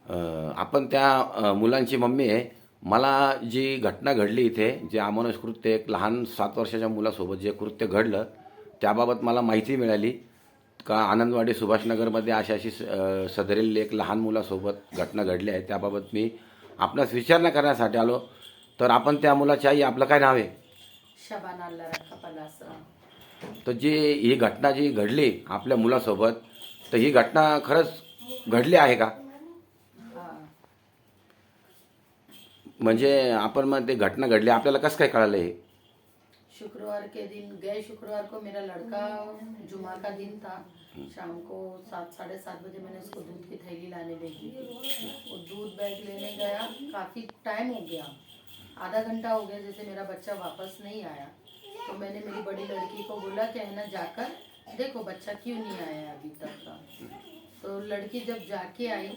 आपण त्या मुलांची मम्मी आहे. मला जी घटना घडली इथे, जे अमानुष कृत्य एक लहान 7 वर्षाच्या मुलासोबत जे कृत्य घडलं, त्याबाबत मला माहिती मिळाली का आनंदवाडी सुभाषनगरमध्ये अशी सदरील एक लहान मुलासोबत घटना घडली आहे. त्याबाबत मी आपणास विचारणा करण्यासाठी आलो. तर आपण त्या मुलाची आई, आपलं काय नाव आहे? शबाना अल्ला रखा पलासरा. तर जी ही घटना जी घडली आपल्या मुलासोबत, तर ही घटना खरंच घडली आहे का? हाँ, म्हणजे आपण मग ते घटना घडली आपल्याला कसं काय कळालं हे? शुक्रवार के दिन गए शुक्रवार को मेरा लड़का जुमा का दिन था. शाम को 7-7:30 बजे मैंने उसको दूध की थैली लाने भेजी थी. वो दूध बैग लेने गया. काफ़ी टाइम हो गया, आधा घंटा हो गया जैसे मेरा बच्चा वापस नहीं आया. तो मैंने मेरी बड़ी लड़की को बोला कि है ना जाकर देखो बच्चा क्यों नहीं आया अभी तक का. तो लड़की जब जाके आई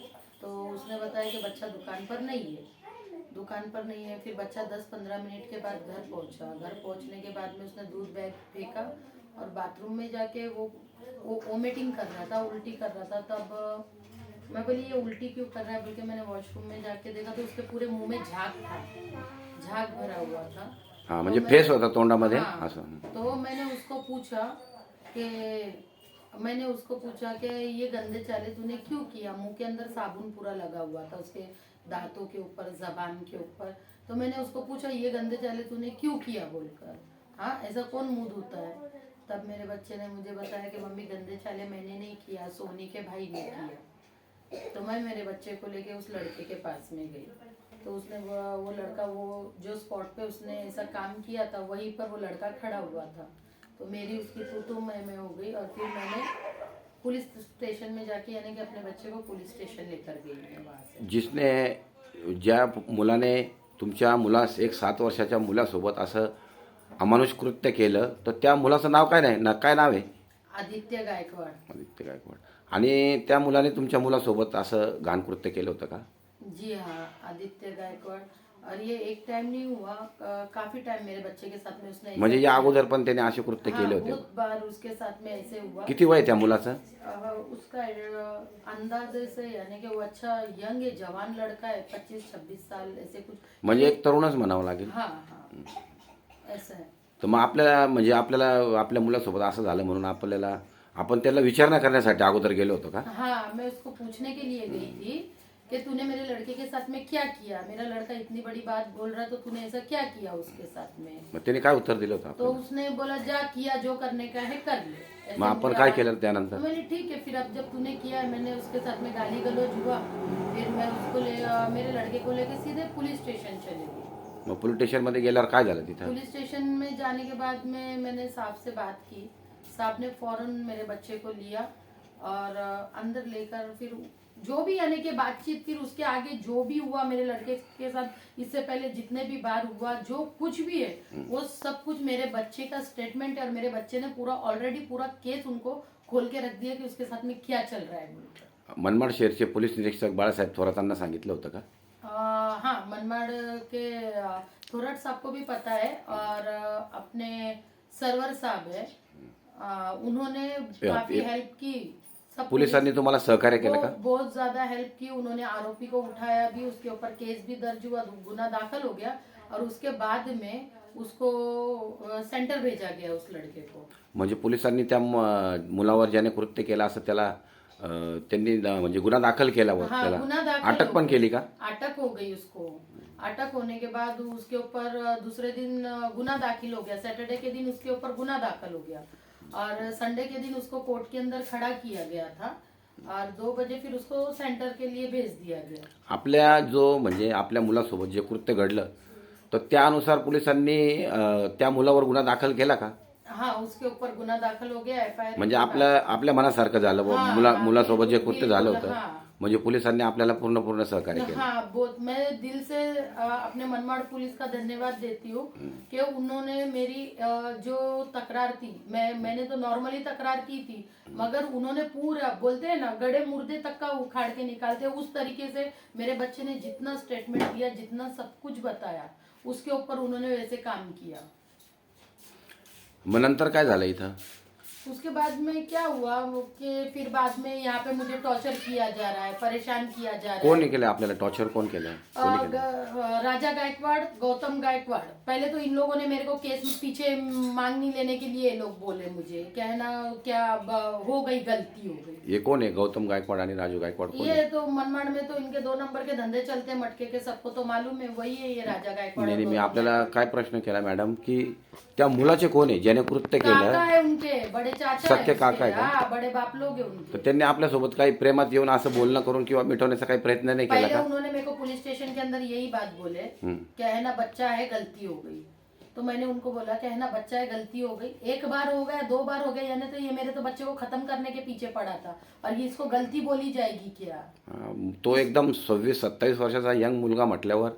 तो उसने बताया कि बच्चा दुकान पर नहीं है. दुकान पर नहीं है. फिर बच्चा 10-15 मिनट के बाद घर पहुंचा. घर पहुंचने के बाद में उसने दूध बैग फेंका और बाथरूम में जाके वो वोमिटिंग कर रहा था, उल्टी कर रहा था. तब मैं बोली ये उल्टी क्यों कर रहा है बोल के मैंने वॉशरूम में जाके देखा तो उसके पूरे मुंह में झाग था, झाग भरा हुआ था. हां, म्हणजे तो फेस होता तोंडामध्ये हाँ, असं. तो मैंने उसको पूछा कि ये गंदे चाले तूने क्यों किया. मुंह के अंदर साबुन पूरा लगा हुआ था उसके दांतों के ऊपर, जबान के ऊपर. तो मैंने उसको पूछा ये गंदे चाले तूने क्यों किया बोलकर. हाँ, ऐसा कौन मुंह धोता है. तब मेरे बच्चे ने मुझे बताया कि मम्मी गंदे चाले मैंने नहीं किया, सोनी के भाई ने किया. तो मैं मेरे बच्चे को लेके उस लड़के के पास में गई. तो उसने वो लड़का वो जो स्पॉट पे उसने ऐसा काम किया था वहीं पर वो लड़का खड़ा हुआ था. तो मेरी उसकी तू मैं हो गई और फिर मैंने पुलिस स्टेशन में जाके यानी कि अपने बच्चे को पुलिस स्टेशन लेकर गई मैं वहाँ से. ज्या मुलाने तुमच्या मुलास, एक 7 वर्षाच्या मुलासोबत असं अमानुष कृत्य केलं, तर त्या मुलाचं नाव काय काय नाव आहे? आदित्य गायकवाड. आदित्य गायकवाड. आणि त्या मुलाने तुमच्या मुलासोबत असं घाण कृत्य केलं होतं का? जी हाँ, आदित्य गायकवाड. और ये एक टाइम नहीं हुआ, काफी टाइम मेरे बच्चे के साथ में उसने ऐसा म्हणजे या किया. अगोदर पण त्याने असे कृत्य हाँ, केले होते? बहुत बार उसके साथ में ऐसे हुआ. किती वय आहे त्या मुलाचं? उसका अंदाज ऐसे यानी कि वो अच्छा यंग है, जवान लड़का है, 25-26 साल ऐसे कुछ. म्हणजे एक तरुणच म्हणावं लागेल. हाँ हाँ, ऐसा है. तर मग आपल्याला आपल्या मुलासोबत असं झालं म्हणून आपण त्याला विचारणा करण्यासाठी अगोदर गेलो होतो का? हाँ, मैं उसको पूछने के लिए गई थी कि तूने मेरे लड़के के साथ में क्या किया. मेरा लड़का इतनी बड़ी बात बोल रहा तो तूने ऐसा क्या किया उसके साथ में. मग त्याने काय उत्तर दिलं होतं तो आपल्याला? उसने बोला जा किया जो करने का है कर ले. ऐसे मग आपण मुझे काय आवाज- केलं तो त्यानंतर? मैंने ठीक है फिर अब जब तूने किया मैंने उसके साथ में गाली गलौज हुआ. फिर मैं उसको मेरे लड़के को लेके सीधे पुलिस स्टेशन चली गई. मग पोलीस स्टेशनमध्ये गेल्यावर काय झालं तिथं? पुलिस स्टेशन में जाने के बाद में मैंने साहब से बात की. साहब ने फौरन मेरे बच्चे को लिया और अंदर लेकर फिर जो भी यानी कि बातचीत, फिर उसके आगे जो भी हुआ मेरे लड़के के साथ इससे पहले जितने भी बार हुआ जो कुछ भी है वो सब कुछ मेरे बच्चे का स्टेटमेंट है. और मेरे बच्चे ने ऑलरेडी पूरा केस उनको खोल के रख दिया कि उसके साथ में क्या चल रहा है बोलकर. मनमाड शहरचे पोलीस निरीक्षक बाळासाहेब थोरातांना सांगितलं होतं का? हाँ, मनमाड़ के थोराट साहब को भी पता है और अपने सरवर साहब है, उन्होंने काफी हेल्प की. सब पोलिसांनी तुम्हाला सहकार्य केलं का? बहुत ज्यादा हेल्प की उन्होंने. आरोपी को उठाया भी, उसके ऊपर केस भी दर्ज हुआ, गुना दाखल हो गया और उसके बाद में उसको सेंटर भेजा गया उस लड़के को. म्हणजे पोलिसांनी त्या मुलावर ज्याने कृत्य केलं असं त्यांनी म्हणजे गुन्हा दाखल केला व हाँ, त्याला गुना दाखल अटक हो पण गई. केली का? अटक हो गई उसको. अटक होने के बाद उसके ऊपर दूसरे दिन गुना दाखिल हो गया. सैटरडे के दिन उसके ऊपर गुना दाखिल हो गया और संडे के दिन उसको कोर्ट के अंदर खड़ा किया गया था और 2 बजे फिर उसको सेंटर के लिए भेज दिया गया. आपल्या मुलासोबत जे कृत्य घडलं, तर त्यानुसार पोलिसांनी त्या मुलावर गुन्हा दाखल केला का? हाँ, उसके ऊपर गुना दाखल हो गया. FIR म्हणजे आपल्या मनासारखं झालं बुवा. हाँ, मुलासोबत जे कृत्य झालं बिल्कुल, होतं, हाँ. म्हणजे पोलिसांनी आपल्याला पूर्ण सहकार्य केलं. हाँ, बहुत मैं दिल से अपने मनमाड़ पुलिस का धन्यवाद देती हूँ कि उन्होंने मेरी जो तकरार थी, मैंने तो नॉर्मली तकरार की थी मगर उन्होंने पूरा बोलते हैं ना गड़े मुर्दे तक का उखाड़ के निकालते हैं उस तरीके से मेरे बच्चे ने जितना स्टेटमेंट दिया, जितना सब कुछ बताया उसके ऊपर उन्होंने वैसे काम किया. मग नंतर काय झालं इथं? उसके बाद में क्या हुआ वो कि फिर बाद में यहाँ पे मुझे टॉर्चर किया जा रहा है, परेशान किया जा रहा है। कोण केलं आपल्याला टॉर्चर कोण केलं कोणी केलं राजा गायकवाड़, गौतम गायकवाड़। पहले तो इन लोगों ने मेरे को केस पीछे मांगनी लेने के लिए ये लोग बोले मुझे, क्या है ना, क्या हो गई, गलती हो गई। ये कोण आहे गौतम गायकवाड आणि राजू गायकवाड कोण आहे? ये तो मनमाड़ में तो इनके 2 नंबर के धंधे चलते हैं मटके के, सबको तो मालूम है, वही है ये राजा गायकवाड़। नाही और मी गौतम आपल्याला काय प्रश्न केला मॅडम की त्या मुलाचे कोण आहे ज्याने कृत्य काका केलं है उनके, बड़े चाचा सख्खे है काका उसके, है का? हाँ, बड़े बाप लोग है उनके। तर त्यांनी आपल्यासोबत काही प्रेमात येऊन असं बोलणं करून किंवा मिटवण्याचा काही प्रयत्न नाही केला पहले का? उन्होंने मेरे को पुलिस स्टेशन के अंदर यही बात बोले, क्या है ना, बच्चा है, गलती हो गई। तो मैंने उनको बोला क्या है ना, बच्चा है, गलती हो गई, 1 बार हो गया, 2 बार हो गया, यानी तो ये मेरे तो बच्चे को खत्म करने के पीछे पड़ा था, और ये इसको गलती बोली जाएगी क्या? तो एकदम 26-27 वर्षाचा यंग मुलगा म्हटल्यावर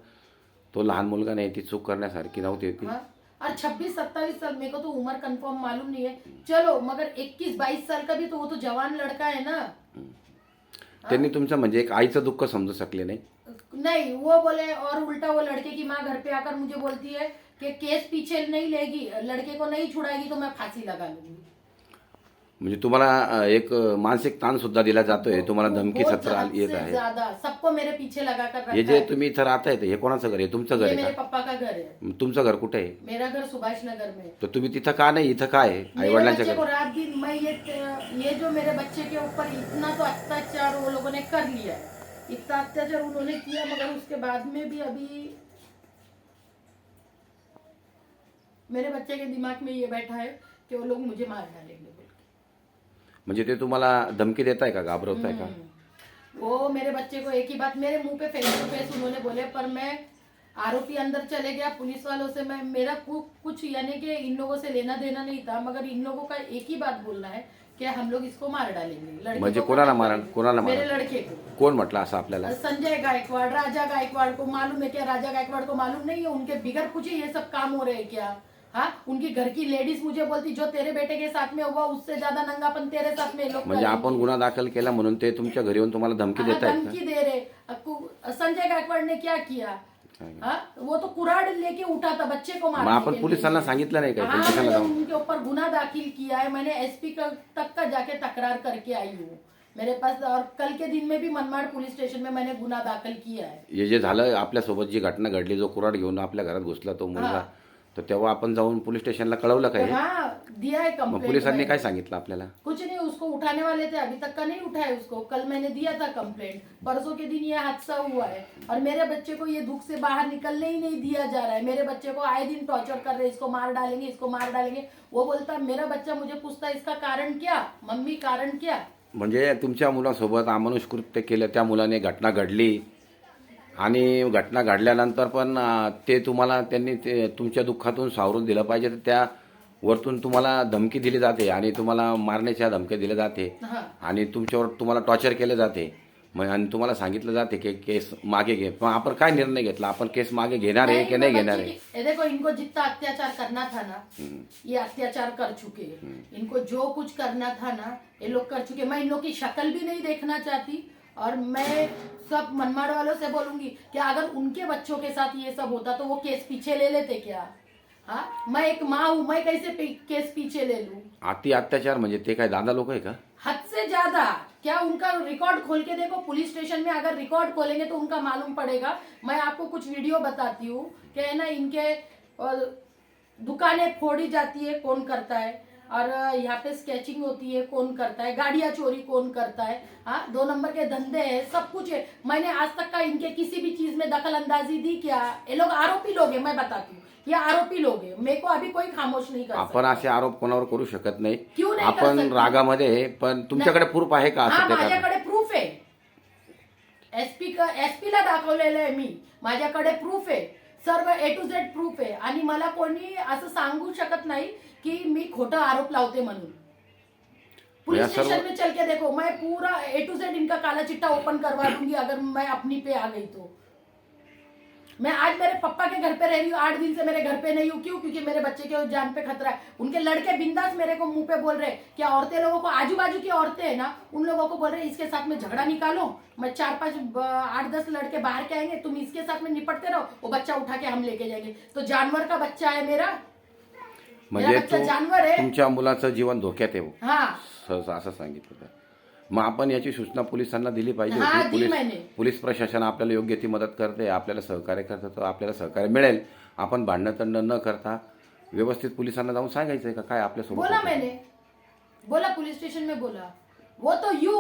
तो लहान मुलगा नाही, ती चूक करण्यासारखी नव्हती ती. हाँ? और 26-27 साल, मेरे को तो उम्र कंफर्म मालूम नहीं है, चलो, मगर 21-22 साल का भी तो वो तो जवान लड़का है ना। त्यांनी तुमचं म्हणजे एक आईचं दुःख समजू शकले नाही. नहीं, वो बोले, और उल्टा वो लड़के की माँ घर पे आकर मुझे बोलती है कि केस पीछे नहीं लेगी, लड़के को नहीं छुड़ाएगी तो मैं फांसी लगा लूंगी। म्हणजे तुम्हाला एक मानसिक ताण सुद्धा दिला जातोय, तुम्हाला धमकी बहुत सत्र हद येत से आहे. ज्यादा सबको मेरे पीछे लगा कर रखा हे जे है। तुम्ही इथं राहताय हे कोणाचं घर आहे? तुमचं घर ये आहे मेरे का? पापा का घर है। तुमचं घर कुठे आहे? मेरा घर सुभाष नगर में है। तर तुम्ही तिथं का नाही? इथं काय आहे? आई मेरे वडिलांच्या बच्चे को घर. रात दिन मैं ये जो मेरे बच्चे के ऊपर इतना तो अत्याचार वो लोगों ने कर लिया है, इतना अत्याचार उन्होंने किया, मगर उसके बाद में भी अभी मेरे बच्चे के दिमाग में ये बैठा है कि वो लोग मुझे मार डालेंगे बोल के। म्हणजे ते तुम्हाला धमकी देताय का, घाबरवताय का? वो मेरे बच्चे को एक ही बात मेरे मुंह पे फेस टू फेस उन्होंने बोले, पर मैं आरोपी अंदर चले गया पुलिस वालों से, मैं मेरा कुछ यानी कि इन लोगों से लेना देना नहीं था, मगर इन लोगों का एक ही बात बोलना है कि हम लोग इसको मार डालेंगे। लड़के म्हणजे को कोणाला खत्म मारा? करेंगे। कोणाला मारा? मेरे लड़के को। कोण म्हटलं असं आपल्याला? संजय गायकवाड़, राजा गायकवाड़ को मालूम है क्या? राजा गायकवाड़ को मालूम नहीं है? उनके बिगर पूछे ये सब काम हो रहे हैं क्या? हाँ, उनकी घर की लेडीज मुझे बोलती जो तेरे बेटे के साथ में हुआ उससे ज्यादा नंगापन तेरे साथ में लोग म्हणजे आपण गुन्हा दाखल केला म्हणून ते तुमच्या घरी येऊन तुम्हाला धमकी देत आहेत धमकी दे रहे। संजय गायकवाड़ ने क्या किया? हाँ, वो तो कुराड़ लेके उठा था बच्चे को मग मारने आपण के पोलिसांना लिए। सांगितलं नाही का? हाँ, पोलिसांना मैंने जाऊन उनके ऊपर गुना दाखिल किया है, मैंने एसपी तक का जाके तकरार करके आई हूँ मेरे पास, और कल के दिन में भी मनमाड़ पुलिस स्टेशन में मैंने गुना दाखिल किया है। हे जे झालं आपल्यासोबत जी घटना घडली, जो कुऱ्हाड घेऊन आपल्या घरात घुसला तो मुलगा, तर तेव्हा आपण जाऊन पोलीस स्टेशनला कळवलं काय? हाँ, दिया है मग कंप्लेंट। पोलिसांनी काय सांगितलं आपल्याला? कुछ नहीं, उसको उठाने वाले थे, अभी तक का नहीं उठाया उसको। कल मैंने दिया था कंप्लेंट, परसों के दिन ये हादसा हुआ है, और मेरे बच्चे को ये दुख से बाहर निकलने ही नहीं दिया जा रहा है। मेरे बच्चे को आए दिन टॉर्चर कर रहे, इसको मार डालेंगे, इसको मार डालेंगे। वो बोलता, मेरा बच्चा मुझे पूछता इसका कारण क्या, मम्मी कारण क्या? म्हणजे तुमच्या मुलासोबत अमानुष कृत्य केलं, त्या मुलाने घटना घडली आणि घटना घडल्यानंतर पण ते तुम्हाला त्यांनी ते तुमच्या दुःखातून सावरून दिलं पाहिजे, तर त्या वरतून तुम्हाला धमकी दिली जाते आणि तुम्हाला मारण्याच्या धमकी दिल्या जाते हाँ, आणि तुमच्यावर तुम्हाला टॉर्चर केले जाते. मग आणि तुम्हाला सांगितलं जाते की केस मागे घे. पण आपण काय निर्णय घेतला? आपण केस मागे घेणार आहे की नाही घेणार आहे? ये देखो, इनको जितना अत्याचार करना था ना, ये अत्याचार कर चुके हैं। इनको जो कुछ करना था ना ये लोग कर चुके। मैं इन लोग की शक्ल भी नहीं देखना चाहती, और मैं सब मनमाड़ वालों से बोलूंगी कि अगर उनके बच्चों के साथ ये सब होता तो वो केस पीछे ले लेते क्या? हाँ, मैं एक माँ हूँ, मैं कैसे केस पीछे ले लूं? अति अत्याचार म्हणजे ते काय दादा लोक आहे का? हद से ज्यादा। क्या उनका रिकॉर्ड खोल के देखो, पुलिस स्टेशन में अगर रिकॉर्ड खोलेंगे तो उनका मालूम पड़ेगा। मैं आपको कुछ वीडियो बताती हूँ कि है ना, इनके दुकानें फोड़ी जाती है, कौन करता है, और यहाँ पे स्केचिंग होती है, कौन करता है, गाड़ियाँ चोरी कौन करता है, हाँ, 2 नंबर के धंधे हैं, सब कुछ है। मैंने आज तक का इनके किसी भी चीज में दखल अंदाजी दी क्या? ये लोग आरोपी लोग हैं, मैं बताती हूँ, ये आरोपी लोग हैं। मेरे को अभी कोई खामोश नहीं कर आपण असे आरोप कोणावर करू शकत नाही. क्यों नहीं कर आपण सकते? रागामध्ये, पण तुमच्याकडे प्रूफ आहे का हाँ, असं ते कारण? माझ्याकडे प्रूफ आहे, एसपीला दाखवलेलं आहे मी, माझ्याकडे प्रूफ आहे, सर्व A to Z प्रूफ आहे, आणि मला कोणी असं सांगू शकत नाही कि मी खोटा आरोप लावते म्हणून। पुलिस स्टेशन में चल के देखो, मैं पूरा A to Z इनका काला चिट्टा ओपन करवा दूंगी अगर मैं अपनी पे आ गई तो। मैं आज मेरे पापा के घर पे रह रही हूँ, 8 दिन से मेरे घर पे नहीं हूँ। क्यों? क्योंकि मेरे बच्चे के जान पे खतरा है। उनके लड़के बिंदास मेरे को मुंह पे बोल रहे हैं, क्या औरतें लोगों को, आजू बाजू की औरतें हैं ना, उन लोगों को बोल रहे हैं इसके साथ में झगड़ा निकालो, मैं 4-5 8-10 लड़के बाहर के आएंगे, तुम इसके साथ में निपटते रहो, वो बच्चा उठा के हम लेके जाएंगे। तो जानवर का बच्चा है मेरा। मेरा म्हणजे बच्चा जानवर है। तुमच्या मुलाचं जीवन धोक्यात आहे हाँ सहसा असं सांगितलं तर मग आपण याची सूचना पोलिसांना दिली पाहिजे हाँ होती. दी मैंने। पोलीस प्रशासन आपल्याला योग्य ती मदत करते, आपल्याला सहकार्य करतं, तर आपल्याला सहकार्य मिळेल. आपण भांडणं तंडण न करता व्यवस्थित पोलिसांना जाऊन सांगायचं आहे का काय आपल्यासोबत बोला होतं. मैंने, बोला पुलिस स्टेशन में बोला। वो तो यू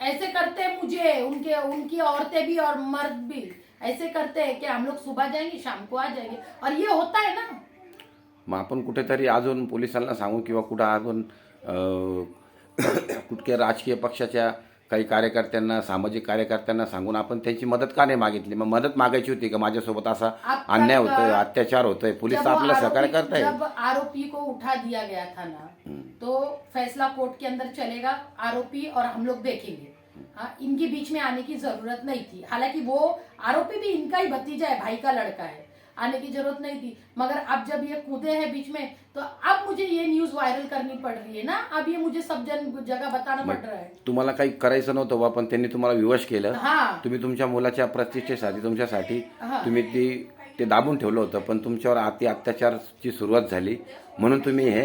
ऐसे करते हैं मुझे, उनके उनकी औरतें भी और मर्द भी ऐसे करते हैं कि हम लोग सुबह जाएंगे शाम को आ जाएंगे, और ये होता है ना। मग आपण कुठेतरी अजून पोलिसांना सांगू किंवा कुठं अजून कुठल्या राजकीय पक्षाच्या काही कार्यकर्त्यांना, सामाजिक कार्यकर्त्यांना सांगून आपण त्यांची मदत का नाही मागितली. मग मदत मागायची होती का माझ्यासोबत असा अब अन्याय तक होतोय, अत्याचार होतोय, पोलीस जब तर वो आपल्याला सहकार्य आरोपी- करताय. जब आरोपी को उठा दिया गया था ना, तो फैसला कोर्ट के अंदर चलेगा, आरोपी और हम लोग देखेंगे। हाँ, इनके बीच में आने की जरूरत नहीं थी। हालांकि वो आरोपी भी इनका ही भतीजा है, भाई का लड़का है, आने की जरूरत नहीं थी। मगर अब जब ये कूदे हैं बीच में, तो अब मुझे ये न्यूज वायरल करनी पड़ रही है ना। अब ये मुझे सब जगह बताना पड़ रहा है। तुम्हाला काही करायचं नव्हतं बा, पण त्यांनी तुम्हाला विवश केलं. हाँ तुम्ही तुमच्या मुलाच्या प्रतिष्ठेसाठी, तुमच्यासाठी हा. तुम्ही ते दाबून ठेवलं होतं, पण तुमच्यावर अत्याचारची सुरुवात झाली म्हणून तुम्ही हे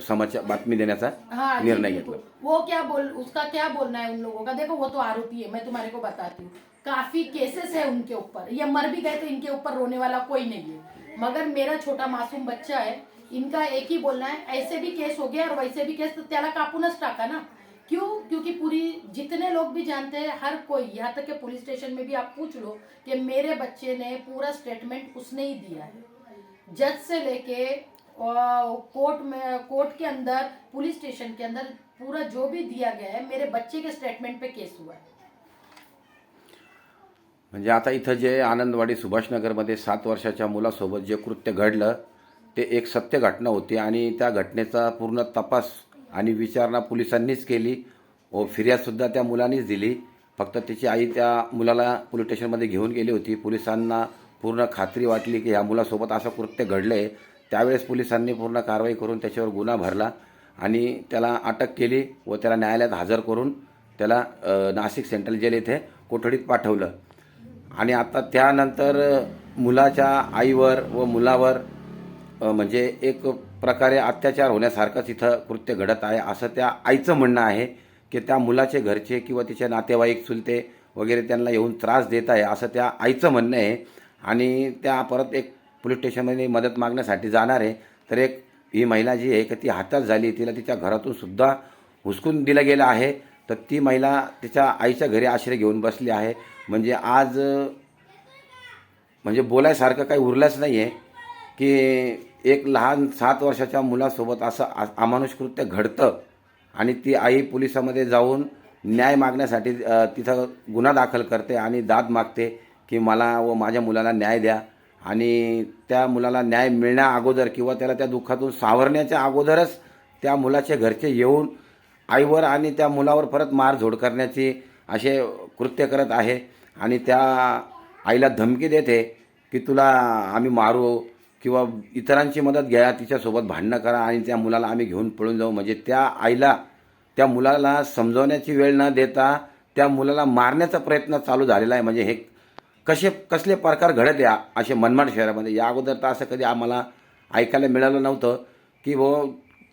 समाचार बातमी देण्याचा हाँ निर्णय जी, घेतला. वो क्या उसका क्या बोलना है उन लोगों का। देखो वो तो आरोपी है, मैं तुम्हारे को बताती हूँ, काफी केसेस है उनके ऊपर। ये मर भी गए तो इनके ऊपर रोने वाला कोई नहीं है। मगर मेरा छोटा मासूम बच्चा है, इनका एक ही बोलना है, ऐसे भी केस हो गया और वैसे भी केस, तो त्याला कापूनच टाका ना। क्यों? क्योंकि पूरी जितने लोग भी जानते हैं, हर कोई, यहाँ तक के पुलिस स्टेशन में भी आप पूछ लो कि मेरे बच्चे ने पूरा स्टेटमेंट उसने ही दिया है। जज से लेके कोर्ट के अंदर, पुलिस स्टेशन के अंदर पूरा जो भी दिया गया है, मेरे बच्चे के स्टेटमेंट पे केस हुआ है। म्हणजे आता इथं जे आनंदवाडी सुभाषनगरमध्ये 7 वर्षाच्या मुलासोबत जे कृत्य घडलं ते एक सत्य घटना होती आणि त्या घटनेचा पूर्ण तपास आणि विचारणा पोलिसांनीच केली व फिर्यादसुद्धा त्या मुलांनीच दिली. फक्त त्याची आई त्या मुलाला पोलीस स्टेशनमध्ये घेऊन गेली होती. पोलिसांना पूर्ण खात्री वाटली की ह्या मुलासोबत असं कृत्य घडलं आहे. त्यावेळेस पोलिसांनी पूर्ण कारवाई करून त्याच्यावर गुन्हा भरला आणि त्याला अटक केली व त्याला न्यायालयात हजर करून त्याला नाशिक सेंट्रल जेल येथे कोठडीत पाठवलं. आणि आता त्यानंतर मुलाच्या आईवर व मुलावर म्हणजे एक प्रकारे अत्याचार होण्यासारखंच इथं कृत्य घडत आहे असं त्या आईचं म्हणणं आहे की त्या मुलाचे घरचे किंवा तिचे नातेवाईक, चुलते वगैरे त्यांना येऊन त्रास देत आहे असं त्या आईचं म्हणणं आहे. आणि त्या परत एक पोलीस स्टेशनमध्ये मदत मागण्यासाठी जाणार आहे. तर एक ही महिला जी आहे की ती हाताच झाली, तिला तिच्या घरातून सुद्धा हुसकून दिलं गेलं आहे. तर ती महिला तिच्या आईच्या घरी आश्रय घेऊन बसली आहे. म्हणजे आज म्हणजे बोलायसारखं काही उरलंच नाही आहे की एक लहान 7 वर्षाच्या मुलासोबत असं अमानुष कृत्य घडतं आणि ती आई पोलिसामध्ये जाऊन न्याय मागण्यासाठी तिथं गुन्हा दाखल करते आणि दाद मागते की मला व माझ्या मुलाला न्याय द्या. आणि त्या मुलाला न्याय मिळण्या अगोदर किंवा त्याला त्या दुःखातून सावरण्याच्या अगोदरच त्या मुलाचे घरचे येऊन आईवर आणि त्या मुलावर परत मारझोड करण्याची असे कृत्य करत आहे. आणि त्या आईला धमकी देते की तुला आम्ही मारू किंवा इतरांची मदत घ्या, तिच्यासोबत भांडणं करा आणि त्या मुलाला आम्ही घेऊन पळून जाऊ. म्हणजे त्या आईला, त्या मुलाला समजवण्याची वेळ न देता त्या मुलाला मारण्याचा प्रयत्न चालू झालेला आहे. म्हणजे हे कसले प्रकार घडत आहे असे मनमाड शहरामध्ये. या अगोदर तर असं कधी आम्हाला ऐकायला मिळालं नव्हतं की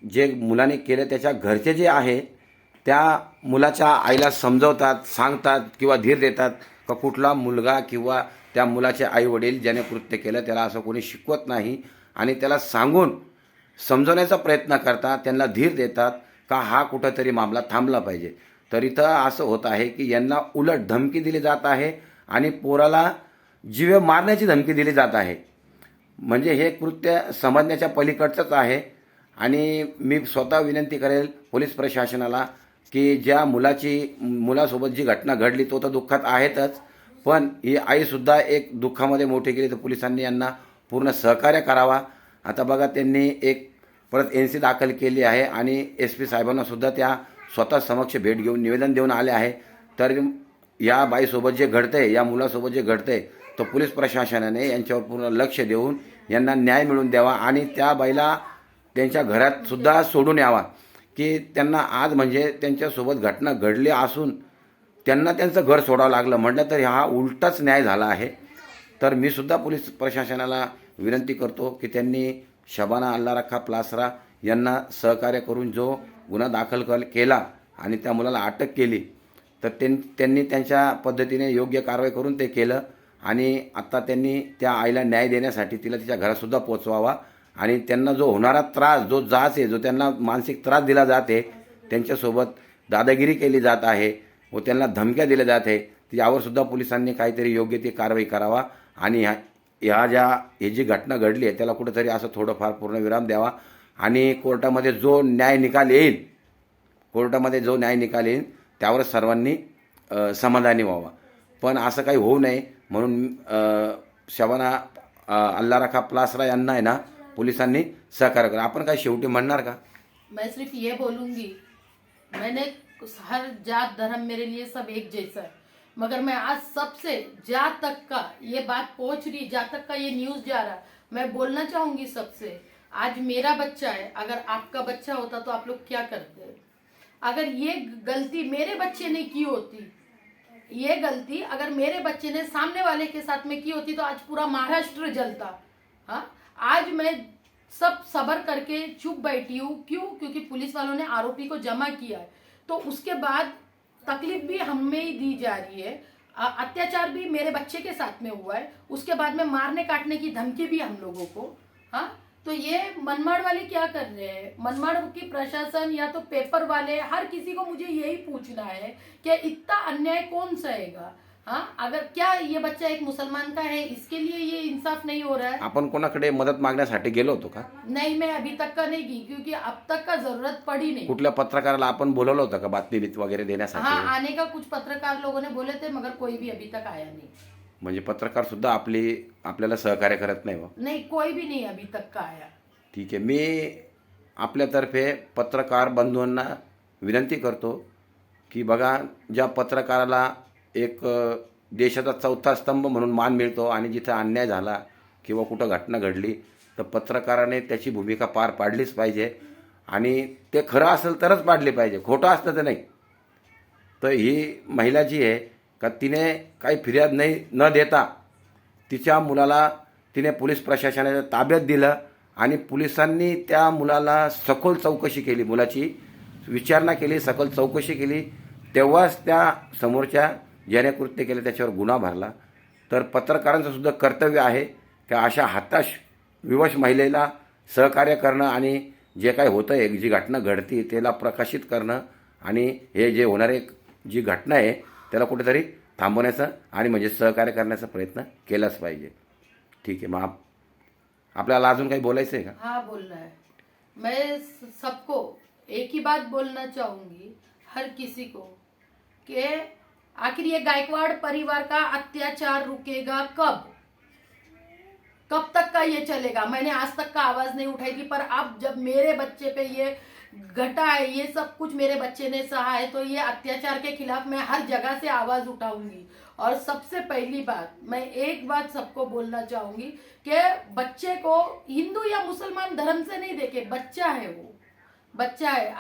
जे मुलाने केलं त्याच्या घरचे जे आहे त्या मुलाच्या आईला समजवतात, सांगतात किंवा धीर देतात का कुठला मुलगा किंवा त्या मुलाचे आईवडील ज्याने कृत्य केलं त्याला असं कोणी शिकवत नाही आणि त्याला सांगून समजवण्याचा प्रयत्न करतात, त्यांना धीर देतात का हा कुठंतरी मामला थांबला पाहिजे. तर इथं असं होत आहे की यांना उलट धमकी दिली जात आहे आणि पोराला जीवे मारण्याची धमकी दिली जात आहे. म्हणजे हे कृत्य समजण्याच्या पलीकडचंच आहे. आणि मी स्वतः विनंती करेल पोलीस प्रशासनाला की ज्या मुलासोबत जी घटना घडली तो तर दुःखात आहेतच, पण ही आईसुद्धा एक दुःखामध्ये मोठी गेली. तर पोलिसांनी यांना पूर्ण सहकार्य करावा. आता बघा त्यांनी एक परत NC दाखल केली आहे आणि SP साहेबांनासुद्धा त्या स्वतः समक्ष भेट घेऊन निवेदन देऊन आले आहे. तर या बाईसोबत जे घडतंय, या मुलासोबत जे घडतंय, तर पोलीस प्रशासनाने यांच्यावर पूर्ण लक्ष देऊन यांना न्याय मिळवून द्यावा आणि त्या बाईला त्यांच्या घरात सुद्धा सोडून यावा की त्यांना आज म्हणजे त्यांच्यासोबत घटना घडली असून त्यांना त्यांचं घर सोडावं लागलं म्हटलं तर हा उलटाच न्याय झाला आहे. तर मी सुद्धा पोलीस प्रशासनाला विनंती करतो की त्यांनी शबाना अल्लारखा प्लासरा यांना सहकार्य करून जो गुन्हा दाखल केला आणि त्या मुलाला अटक केली, तर त्यांनी त्यांच्या पद्धतीने योग्य कारवाई करून ते केलं. आणि आता त्यांनी त्या आईला न्याय देण्यासाठी तिला तिच्या घरातसुद्धा पोचवावा आणि त्यांना जो होणारा त्रास, जो जाच आहे, जो त्यांना मानसिक त्रास दिला जाते, त्यांच्यासोबत दादागिरी केली जात आहे व त्यांना धमक्या दिल्या जात आहे, यावरसुद्धा पोलिसांनी काहीतरी योग्य ती कारवाई करावा. आणि ही जी घटना घडली आहे त्याला कुठेतरी असं थोडंफार पूर्णविराम द्यावा आणि कोर्टामध्ये जो न्याय निकाल येईल त्यावर सर्वांनी समाधानी व्हावा. पण असं काही होऊ नये म्हणून शबाना अल्लारखा प्लासरा यांना आहे ना पोलिसांनी सहकार्य करा. आपण काय शेवटी म्हणणार का? मैं सिर्फ ये बोलूंगी, मैंने हर जात धर्म मेरे लिए सब एक जैसा है, मगर मैं आज सबसे जहाँ तक का ये बात पहुंच रही, जहाँ तक का ये न्यूज़ जा रहा, मैं बोलना चाहूंगी सबसे, आज मेरा बच्चा है, अगर आपका बच्चा होता तो आप लोग क्या करते? अगर ये गलती मेरे बच्चे ने की होती, ये गलती अगर मेरे बच्चे ने सामने वाले के साथ में की होती तो आज पूरा महाराष्ट्र जलता। हाँ, आज मैं सब सबर करके चुप बैठी हूँ। क्यों? क्योंकि पुलिस वालों ने आरोपी को जमा किया है, तो उसके बाद तकलीफ भी हमें ही दी जा रही है, अत्याचार भी मेरे बच्चे के साथ में हुआ है, उसके बाद में मारने काटने की धमकी भी हम लोगों को। हाँ, तो ये मनमाड़ वाले क्या कर रहे हैं? मनमाड़ की प्रशासन या तो पेपर वाले, हर किसी को मुझे यही पूछना है कि इतना अन्याय कौन सहेगा? हाँ, अगर क्या ये बच्चा एक मुसलमान का है, इसके लिए ये इंसाफ नहीं हो रहा है? आपण कोणाकडे मदत मागण्यासाठी गेलो होतो का? नहीं, मैं अभी तक का नहीं की, क्योंकि अब तक का जरूरत पड़ी नहीं। कुठल्या पत्रकाराला आपण बोलवलं होतं का बातमी वगैरे देण्यासाठी? हाँ, आने का कुछ पत्रकार लोगों ने बोले थे, मगर कोई भी अभी तक आया नहीं। म्हणजे पत्रकार सुद्धा आपल्याला सहकार्य करत नाही हो? नहीं, कोई भी नहीं अभी तक का आया। ठीक आहे. मी आपल्यातर्फे पत्रकार बंधूंना विनंती करतो की बघा, ज्या पत्रकाराला एक देशाचा चौथा स्तंभ म्हणून मान मिळतो आणि जिथं अन्याय झाला किंवा कुठं घटना घडली तर पत्रकाराने त्याची भूमिका पार पाडलीच पाहिजे आणि ते खरं असेल तरच पाडली पाहिजे, खोटं असतं तर नाही. तर ही महिला जी आहे का तिने काही फिर्याद न देता तिच्या मुलाला तिने पोलीस प्रशासनाच्या ताब्यात दिलं आणि पोलिसांनी त्या मुलाला सखोल चौकशी केली, मुलाची विचारणा केली, सखोल चौकशी केली, तेव्हाच त्या समोरच्या ज्याने कृत्य केलं त्याच्यावर गुन्हा भरला. तर पत्रकारांचं सुद्धा कर्तव्य आहे की अशा हताश विवश महिलेला सहकार्य करणं आणि जे काही होतं आहे, जी घटना घडती त्याला प्रकाशित करणं आणि हे जे होणारे जी घटना आहे त्याला कुठेतरी थांबवण्याचं आणि म्हणजे सहकार्य करण्याचा प्रयत्न केलाच पाहिजे. ठीक आहे. मग आपल्याला अजून काही बोलायचं आहे का? हाँ, बोलना है। मैं सबको एक ही बात बोलना चाहूंगी, हर किसी को, कि आखिर ये गायकवाड़ परिवार का अत्याचार रुकेगा कब? कब तक का ये चलेगा? मैंने आज तक का आवाज नहीं उठाई थी, पर अब जब मेरे बच्चे पे ये घटा है, ये सब कुछ मेरे बच्चे ने सहा है, तो ये अत्याचार के खिलाफ मैं हर जगह से आवाज उठाऊंगी। और सबसे पहली बात, मैं एक बात सबको बोलना चाहूंगी कि बच्चे को हिंदू या मुसलमान धर्म से नहीं देखे, बच्चा है, वो बच्चा है।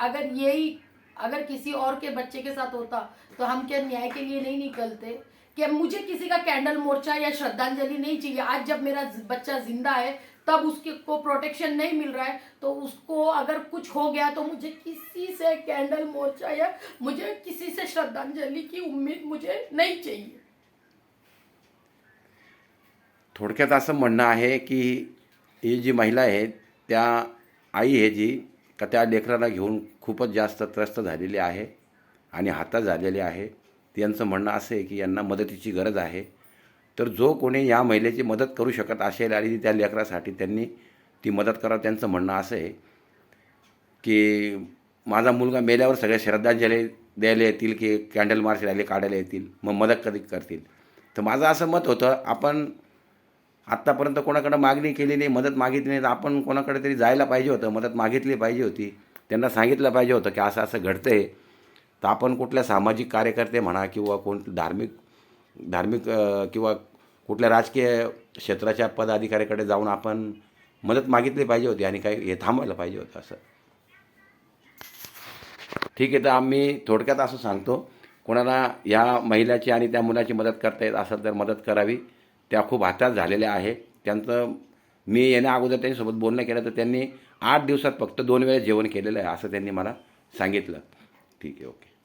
अगर किसी और के बच्चे के साथ होता तो हम क्या न्याय के लिए नहीं निकलते? कि मुझे किसी का कैंडल मोर्चा या श्रद्धांजलि नहीं चाहिए। आज जब मेरा बच्चा जिंदा है तब उसके को प्रोटेक्शन नहीं मिल रहा है, तो उसको अगर कुछ हो गया तो मुझे किसी से कैंडल मोर्चा या मुझे किसी से श्रद्धांजलि की उम्मीद मुझे नहीं चाहिए। थोडक्यात असं म्हणणं आहे की ही जी महिला आहे त्या आई आहे जी का त्या लेकराला घेऊन खूपच जास्त त्रस्त झालेली आहे आणि हताश झालेली आहे. त्यांचं म्हणणं असं आहे की यांना मदतीची गरज आहे. तर जो कोणी या महिलेची मदत करू शकत असेल आणि त्या लेकरासाठी त्यांनी ती मदत करावं. त्यांचं म्हणणं असं आहे की माझा मुलगा मेल्यावर सगळे श्रद्धांजली द्यायला येतील की कॅन्डल मार्च रॅली काढायला येतील, मग मदत कधी करतील. तर माझं असं मत होतं, आपण आत्तापर्यंत कोणाकडे मागणी केली नाही, मदत मागितली नाही, तर आपण कोणाकडे तरी जायला पाहिजे होतं, मदत मागितली पाहिजे होती, त्यांना सांगितलं पाहिजे होतं की असं असं घडतं आहे. तर आपण कुठल्या सामाजिक कार्यकर्ते म्हणा किंवा कोण धार्मिक किंवा कुठल्या राजकीय क्षेत्राच्या पदाधिकाऱ्याकडे जाऊन आपण मदत मागितली पाहिजे होती आणि काही हे थांबवायला पाहिजे होतं असं. ठीक आहे. तर आम्ही थोडक्यात असं सांगतो, कोणाला या महिलाची आणि त्या मुलाची मदत करता येत असेल तर मदत करावी. त्या खूप हताश झालेल्या आहे. त्यांचं मी येण्या अगोदर त्यांच्यासोबत बोलणं केलं तर त्यांनी 8 दिवसात फक्त 2 वेळा जेवण केलेलं आहे असं त्यांनी मला सांगितलं. ठीक आहे, ओके.